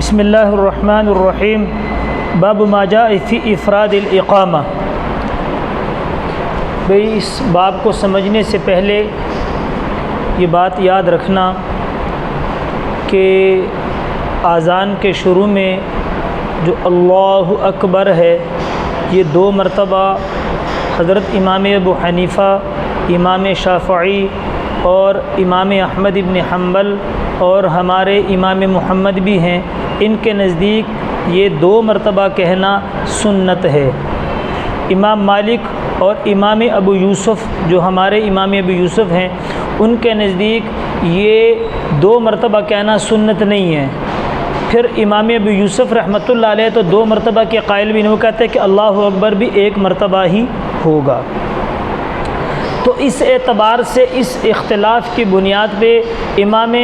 بسم اللہ الرحمن الرحیم باب ما جاء فی افراد الاقامہ۔ بھئی اس باب کو سمجھنے سے پہلے یہ بات یاد رکھنا کہ اذان کے شروع میں جو اللہ اکبر ہے یہ 2 مرتبہ حضرت امام ابو حنیفہ، امام شافعی اور امام احمد ابن حنبل اور ہمارے امام محمد بھی ہیں، ان کے نزدیک یہ 2 مرتبہ کہنا سنت ہے۔ امام مالک اور امام ابو یوسف جو ہمارے امام ابو یوسف ہیں ان کے نزدیک یہ 2 مرتبہ کہنا سنت نہیں ہے۔ پھر امام ابو یوسف رحمۃ اللہ علیہ تو 2 مرتبہ کے قائل بھی نہیں، وہ کہتے ہیں کہ اللہ اکبر بھی 1 مرتبہ ہی ہوگا۔ تو اس اعتبار سے اس اختلاف کی بنیاد پہ امام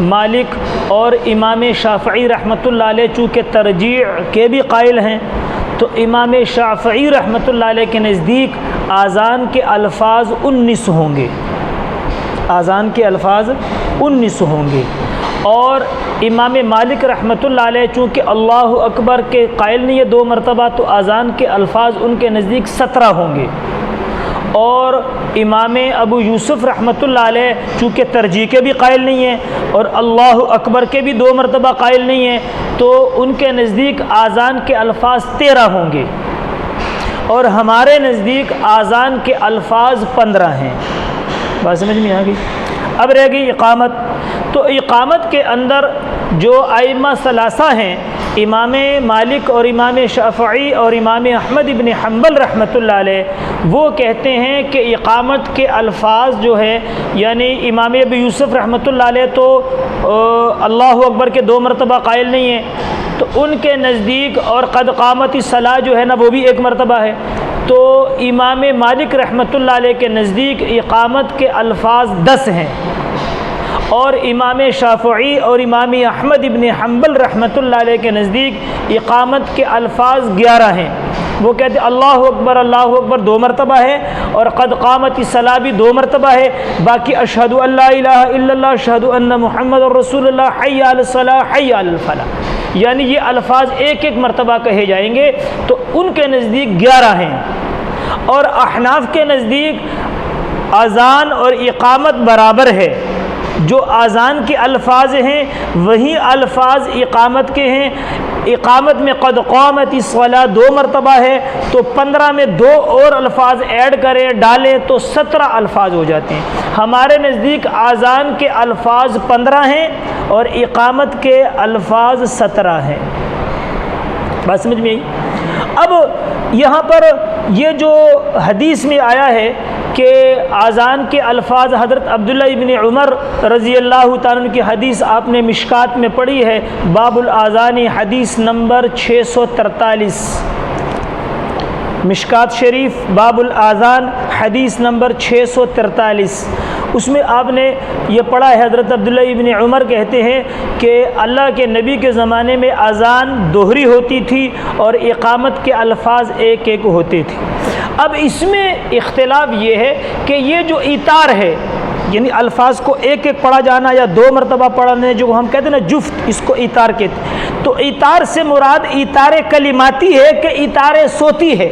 مالک اور امام شافعی رحمۃ اللہ علیہ چونکہ ترجیح کے بھی قائل ہیں، تو امام شافعی رحمۃ اللہ علیہ کے نزدیک اذان کے الفاظ 19 ہوں گے، اذان کے الفاظ 19 ہوں گے، اور امام مالک رحمۃ اللہ علیہ چونکہ اللہ اکبر کے قائل نہیں ہے 2 مرتبہ، تو اذان کے الفاظ ان کے نزدیک 17 ہوں گے، اور امام ابو یوسف رحمۃ اللہ علیہ چونکہ ترجیح کے بھی قائل نہیں ہیں اور اللہ اکبر کے بھی 2 مرتبہ قائل نہیں ہیں، تو ان کے نزدیک اذان کے الفاظ 13 ہوں گے، اور ہمارے نزدیک اذان کے الفاظ 15 ہیں۔ بات سمجھ میں آ گئی؟ اب رہ گئی اقامت۔ تو اقامت کے اندر جو ائمہ ثلاثہ ہیں، امام مالک اور امام شافعی اور امام احمد ابن حنبل رحمۃ اللہ علیہ، وہ کہتے ہیں کہ اقامت کے الفاظ جو ہے، یعنی امام ابو یوسف رحمۃ اللہ علیہ تو اللہ اکبر کے 2 مرتبہ قائل نہیں ہیں، تو ان کے نزدیک اور قد قامت الصلاۃ جو ہے نا وہ بھی 1 مرتبہ ہے۔ تو امام مالک رحمۃ اللہ علیہ کے نزدیک اقامت کے الفاظ 10 ہیں، اور امام شافعی اور امام احمد ابن حنبل رحمۃ اللہ علیہ کے نزدیک اقامت کے الفاظ 11 ہیں۔ وہ کہتے ہیں اللہ اکبر 2 مرتبہ ہے، اور قد قامت الصلاۃ بھی 2 مرتبہ ہے، باقی اشہد ان لا الہ الا اللہ، اشہد ان محمد رسول اللہ، حی علی الصلاۃ، حی علی الفلاح، یعنی یہ الفاظ 1 مرتبہ کہے جائیں گے، تو ان کے نزدیک 11 ہیں۔ اور احناف کے نزدیک اذان اور اقامت برابر ہے، جو اذان کے الفاظ ہیں وہی الفاظ اقامت کے ہیں۔ اقامت میں قد قامت الصلاۃ 2 مرتبہ ہے، تو 15 میں 2 اور الفاظ ایڈ کریں ڈالیں تو 17 الفاظ ہو جاتے ہیں۔ ہمارے نزدیک اذان کے الفاظ 15 ہیں اور اقامت کے الفاظ 17 ہیں۔ بات سمجھ میں آئی؟ اب یہاں پر یہ جو حدیث میں آیا ہے کہ اذان کے الفاظ، حضرت عبداللہ ابن عمر رضی اللہ تعالیٰ عنہ کی حدیث آپ نے مشکات میں پڑھی ہے، باب الاذان حدیث نمبر 643، مشکات شریف باب الاذان حدیث نمبر 643، اس میں آپ نے یہ پڑھا ہے، حضرت عبداللہ ابن عمر کہتے ہیں کہ اللہ کے نبی کے زمانے میں اذان دوہری ہوتی تھی اور اقامت کے الفاظ 1 ہوتے تھے۔ اب اس میں اختلاف یہ ہے کہ یہ جو ایتار ہے، یعنی الفاظ کو 1 پڑھا جانا یا 2 مرتبہ پڑھنے، جو ہم کہتے ہیں نا جفت، اس کو ایتار کہتے ہیں، تو ایتار سے مراد ایتار کلماتی ہے کہ ایتار صوتی ہے؟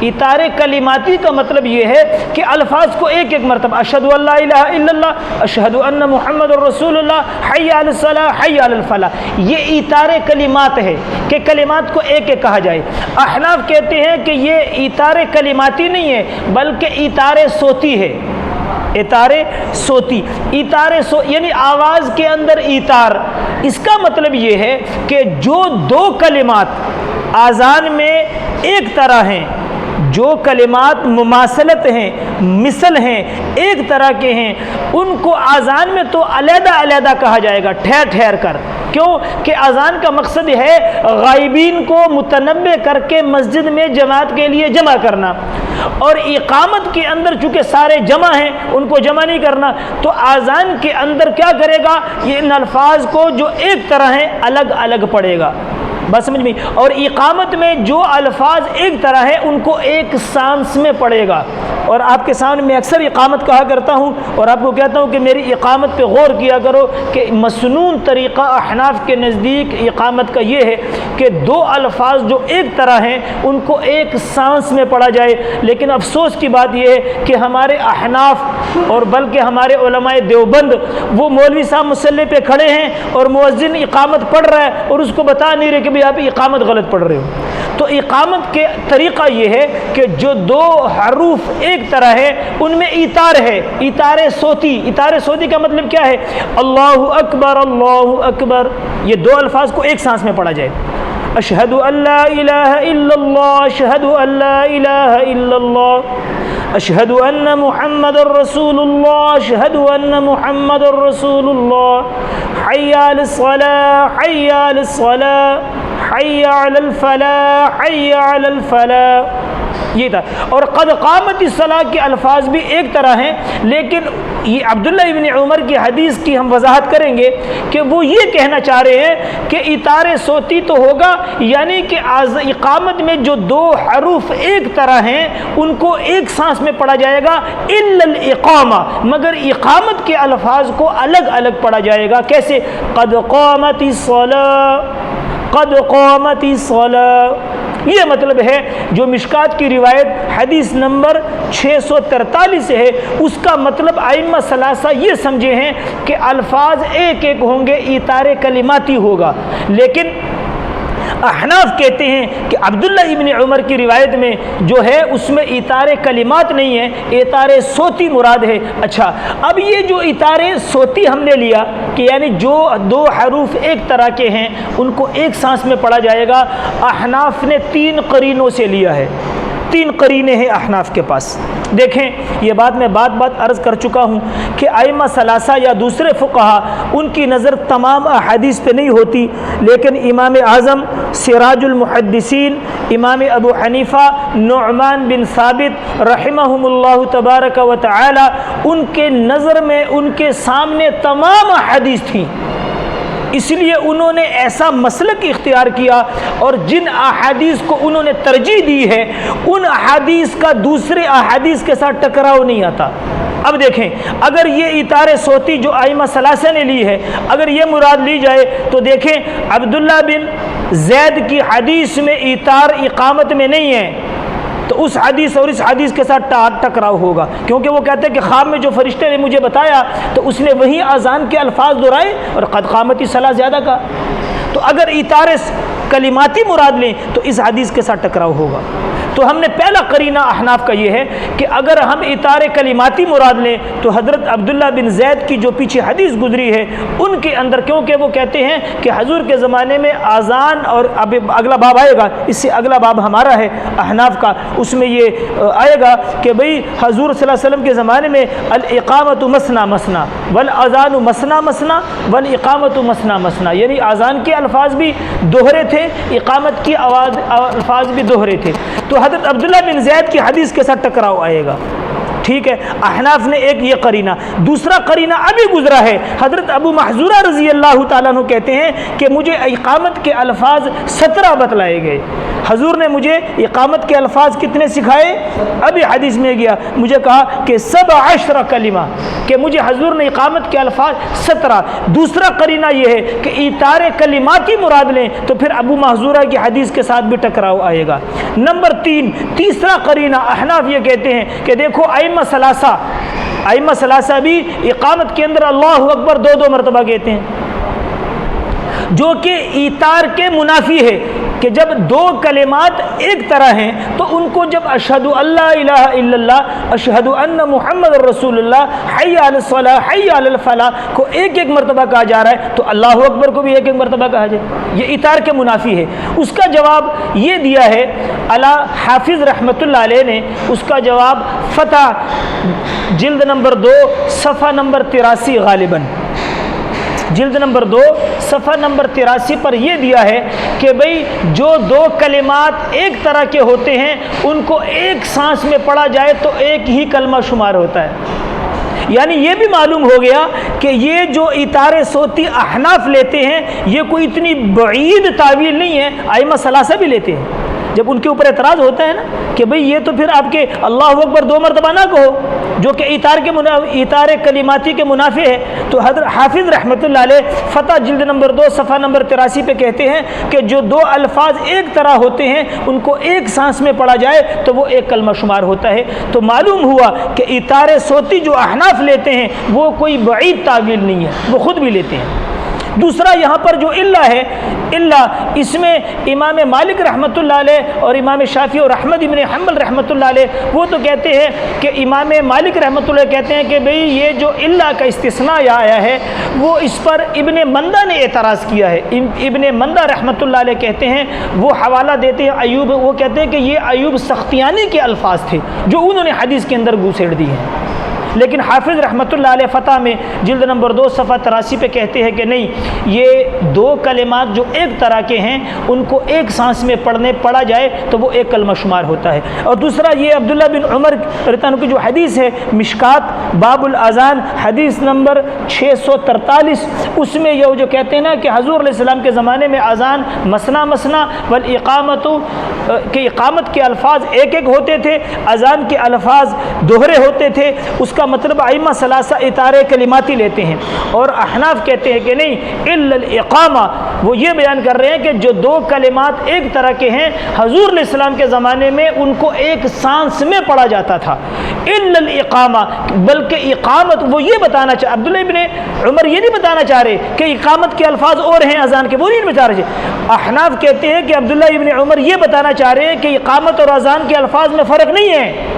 ایتار کلماتی کا مطلب یہ ہے کہ الفاظ کو 1 مرتبہ، اشہد ان لا الہ الا اللہ، اشہد ان محمد رسول اللہ، حی علی الصلاۃ، حی علی الفلاح، یہ ایتار کلمات ہے کہ کلمات کو 1 کہا جائے۔ احناف کہتے ہیں کہ یہ ایتار کلماتی نہیں ہے بلکہ ایتار صوتی ہے، ایتار صوتی، یعنی آواز کے اندر ایتار۔ اس کا مطلب یہ ہے کہ جو 2 کلمات اذان میں ایک طرح ہیں، جو کلمات مماثلت ہیں، مثل ہیں، ایک طرح کے ہیں، ان کو اذان میں تو علیحدہ علیحدہ کہا جائے گا، ٹھہر کر۔ کیوں کہ اذان کا مقصد ہے غائبین کو متنبہ کر کے مسجد میں جماعت کے لیے جمع کرنا، اور اقامت کے اندر چونکہ سارے جمع ہیں ان کو جمع نہیں کرنا، تو اذان کے اندر کیا کرے گا، یہ ان الفاظ کو جو ایک طرح ہیں الگ الگ پڑھے گا۔ بات سمجھ میں؟ اور اقامت میں جو الفاظ ایک طرح ہے ان کو ایک سانس میں پڑھے گا. اور آپ کے سامنے میں اکثر اقامت کہا کرتا ہوں اور آپ کو کہتا ہوں کہ میری اقامت پہ غور کیا کرو کہ مسنون طریقہ احناف کے نزدیک اقامت کا یہ ہے کہ دو الفاظ جو ایک طرح ہیں ان کو ایک سانس میں پڑھا جائے. لیکن افسوس کی بات یہ ہے کہ ہمارے احناف اور بلکہ ہمارے علماء دیوبند وہ مولوی صاحب مصلی پہ کھڑے ہیں اور مؤذن اقامت پڑھ رہا ہے اور اس کو بتا نہیں رہے کہ بھئی آپ اقامت غلط پڑھ رہے ہو. تو اقامت کے طریقہ یہ ہے کہ جو دو حروف ایک طرح ہے ان میں ایتار ہے، ایتار صوتی. ایتار صوتی کا مطلب کیا ہے؟ اللہ اکبر اللہ اکبر، یہ دو الفاظ کو ایک سانس میں پڑھا جائے. اشہد ان لا الہ الا اللہ، اشہد ان لا الہ الا اللہ، اشہد ان محمد رسول اللہ، اشہد ان محمد رسول اللہ، حی علی الصلاۃ حی علی الصلاۃ حی علی الفلاح حی علی الفلاح. یہ تھا. اور قد قامت الصلاۃ کے الفاظ بھی ایک طرح ہیں، لیکن یہ عبداللہ ابن عمر کی حدیث کی ہم وضاحت کریں گے کہ وہ یہ کہنا چاہ رہے ہیں کہ اطار صوتی تو ہوگا، یعنی کہ اقامت میں جو دو حروف ایک طرح ہیں ان کو ایک سانس میں پڑھا جائے گا، الا الاقامہ، مگر اقامت کے الفاظ کو الگ الگ پڑھا جائے گا. کیسے؟ قد قامت الصلاۃ، قد قامت الصلاۃ. یہ مطلب ہے جو مشکات کی روایت حدیث نمبر 643 سے ہے، اس کا مطلب ائمہ ثلاثہ یہ سمجھے ہیں کہ الفاظ ایک ایک ہوں گے، ایتار کلماتی ہوگا. لیکن احناف کہتے ہیں کہ عبداللہ ابن عمر کی روایت میں جو ہے اس میں ایتار کلمات نہیں ہے، ایتار صوتی مراد ہے. اچھا، اب یہ جو ایتار صوتی ہم نے لیا کہ یعنی جو دو حروف ایک طرح کے ہیں ان کو ایک سانس میں پڑھا جائے گا، احناف نے 3 قرینوں سے لیا ہے. 3 قرینے ہیں احناف کے پاس. دیکھیں، یہ بات میں بات عرض کر چکا ہوں کہ ائمہ ثلاثہ یا دوسرے فقہا ان کی نظر تمام احادیث پہ نہیں ہوتی، لیکن امام اعظم سراج المحدثین امام ابو حنیفہ نعمان بن ثابت رحمہم اللہ تبارک و تعالی، ان کے نظر میں ان کے سامنے تمام احادیث تھیں. اس لیے انہوں نے ایسا مسلک اختیار کیا اور جن احادیث کو انہوں نے ترجیح دی ہے ان احادیث کا دوسرے احادیث کے ساتھ ٹکراؤ نہیں آتا. اب دیکھیں، اگر یہ ایتار صوتی جو ائمہ ثلاثہ نے لی ہے اگر یہ مراد لی جائے تو دیکھیں عبداللہ بن زید کی حدیث میں ایتار اقامت میں نہیں ہے، تو اس حدیث اور اس حدیث کے ساتھ ٹکراؤ ہوگا، کیونکہ وہ کہتے ہیں کہ خواب میں جو فرشتے نے مجھے بتایا تو اس نے وہی اذان کے الفاظ دہرائے اور قد قامت الصلاۃ زیادہ کا. تو اگر ایتار کلماتی مراد لیں تو اس حدیث کے ساتھ ٹکراؤ ہوگا. تو ہم نے پہلا قرینہ احناف کا یہ ہے کہ اگر ہم ایتار کلماتی مراد لیں تو حضرت عبداللہ بن زید کی جو پیچھے حدیث گزری ہے ان کے اندر، کیونکہ وہ کہتے ہیں کہ حضور کے زمانے میں اذان، اور اب اگلا باب آئے گا، اس سے اگلا باب ہمارا ہے احناف کا، اس میں یہ آئے گا کہ بھئی حضور صلی اللہ علیہ وسلم کے زمانے میں الاقامت مثنا مثنا والاذان مثنا مثنا والاقامت مثنا مثنا، یعنی اذان کے الفاظ بھی دوہرے تھے، اقامت کی الفاظ بھی دوہرے تھے. تو حضرت عبداللہ بن زید کی حدیث کے ساتھ ٹکراؤ آئے گا. ٹھیک ہے، احناف نے ایک یہ قرینہ. دوسرا قرینہ ابھی گزرا ہے، حضرت ابو محذورہ رضی اللہ تعالیٰ عنہ کہتے ہیں کہ مجھے اقامت کے الفاظ 17 بتلائے گئے. حضور نے مجھے اقامت کے الفاظ کتنے سکھائے؟ ابھی حدیث میں گیا، مجھے کہا کہ 17 کلمہ، کہ مجھے حضور نے اقامت کے الفاظ 17. دوسرا قرینہ یہ ہے کہ ایتار کلماتی مراد لیں تو پھر ابو محذورہ کی حدیث کے ساتھ بھی ٹکراؤ آئے گا. نمبر 3، تیسرا قرینہ احناف یہ کہتے ہیں کہ دیکھو ائمہ ثلاثہ بھی اقامت کے اندر اللہ اکبر 2 مرتبہ کہتے ہیں، جو کہ ایتار کے منافی ہے کہ جب 2 کلمات ایک طرح ہیں تو ان کو جب اشہد ان لا الہ الا اللہ، اشہد ان محمد رسول اللہ، حی علی الصلاۃ حی علی الفلاح کو ایک مرتبہ کہا جا رہا ہے تو اللہ اکبر کو بھی ایک مرتبہ کہا جائے، یہ ایتار کے منافی ہے. اس کا جواب یہ دیا ہے علی حافظ رحمۃ اللہ علیہ نے، اس کا جواب فتح جلد نمبر 2 صفحہ نمبر 83 غالباً، جلد نمبر 2 صفحہ نمبر 83 پر یہ دیا ہے کہ بھئی جو 2 کلمات ایک طرح کے ہوتے ہیں ان کو ایک سانس میں پڑھا جائے تو ایک ہی کلمہ شمار ہوتا ہے. یعنی یہ بھی معلوم ہو گیا کہ یہ جو اطار صوتی احناف لیتے ہیں یہ کوئی اتنی بعید تعویل نہیں ہے، ائمہ ثلاثہ بھی لیتے ہیں۔ جب ان کے اوپر اعتراض ہوتا ہے نا کہ بھئی یہ تو پھر آپ کے اللہ اکبر 2 مرتبہ نہ کہو جو کہ اطار کلماتی کے منافع ہے، تو حضرت حافظ رحمۃ اللہ علیہ فتح جلد نمبر 2 صفحہ نمبر 83 پہ کہتے ہیں کہ جو 2 الفاظ ایک طرح ہوتے ہیں ان کو ایک سانس میں پڑھا جائے تو وہ ایک کلمہ شمار ہوتا ہے۔ تو معلوم ہوا کہ اطار صوتی جو احناف لیتے ہیں وہ کوئی بعید تعویل نہیں ہے، وہ خود بھی لیتے ہیں۔ دوسرا یہاں پر جو علہ ہے، علہ اس میں امام مالک رحمۃ اللہ علیہ اور امام شافعی اور احمد ابن حنبل رحمۃ اللہ علیہ وہ تو کہتے ہیں کہ امام مالک رحمۃ اللہ کہتے ہیں کہ بھئی یہ جو علہ کا استثناء آیا ہے وہ اس پر ابن مندہ نے اعتراض کیا ہے۔ ابن مندہ رحمۃ اللہ علیہ کہتے ہیں، وہ حوالہ دیتے ہیں ایوب، وہ کہتے ہیں کہ یہ ایوب سختیانی کے الفاظ تھے جو انہوں نے حدیث کے اندر گھسیڑ دی ہیں۔ لیکن حافظ رحمۃ اللہ علیہ فتح میں جلد نمبر 2 صفحہ 83 پہ کہتے ہیں کہ نہیں، یہ 2 کلمات جو ایک طرح کے ہیں ان کو ایک سانس میں پڑھا جائے تو وہ ایک کلمہ شمار ہوتا ہے۔ اور دوسرا یہ عبداللہ بن عمر رضی اللہ عنہ کی جو حدیث ہے مشکات باب الاذان حدیث نمبر 643، اس میں یہ جو کہتے ہیں نا کہ حضور علیہ السلام کے زمانے میں اذان مسنا مسنا والاقامت کہ اقامت کے الفاظ ایک ایک ہوتے تھے، اذان کے الفاظ دوہرے ہوتے تھے، اس کا مطلب ائمہ ثلاثہ اطارے کلماتی لیتے ہیں۔ اور احناف کہتے ہیں کہ نہیں، الا الاقامہ، وہ یہ بیان کر رہے ہیں کہ جو 2 کلمات ایک طرح کے ہیں حضور علیہ السلام کے زمانے میں ان کو ایک سانس میں پڑھا جاتا تھا۔ الا الاقامہ، بلکہ اقامت وہ یہ بتانا چاہ عبداللہ ابن عمر یہ نہیں بتانا چاہ رہے کہ اقامت کے الفاظ اور ہیں اذان کے، وہ نہیں بتا رہے۔ احناف کہتے ہیں کہ عبداللہ ابن عمر یہ بتانا چاہ رہے ہیں کہ اقامت اور اذان کے الفاظ میں فرق نہیں ہے۔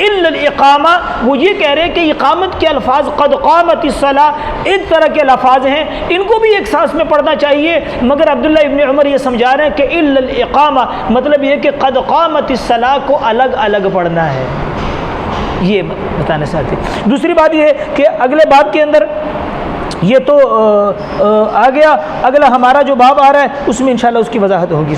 الا الاقامہ، وہ یہ کہہ رہے ہیں کہ اقامت کے الفاظ قد قامت الصلاۃ ایک طرح کے الفاظ ہیں، ان کو بھی ایک سانس میں پڑھنا چاہیے، مگر عبداللہ ابن عمر یہ سمجھا رہے ہیں کہ الا الاقامہ مطلب یہ کہ قد قامت الصلاۃ کو الگ الگ پڑھنا ہے، یہ بتانا چاہتے ہیں۔ دوسری بات یہ ہے کہ اگلے باب کے اندر یہ تو آ گیا، اگلا ہمارا جو باب آ رہا ہے اس میں انشاءاللہ اس کی وضاحت ہوگی۔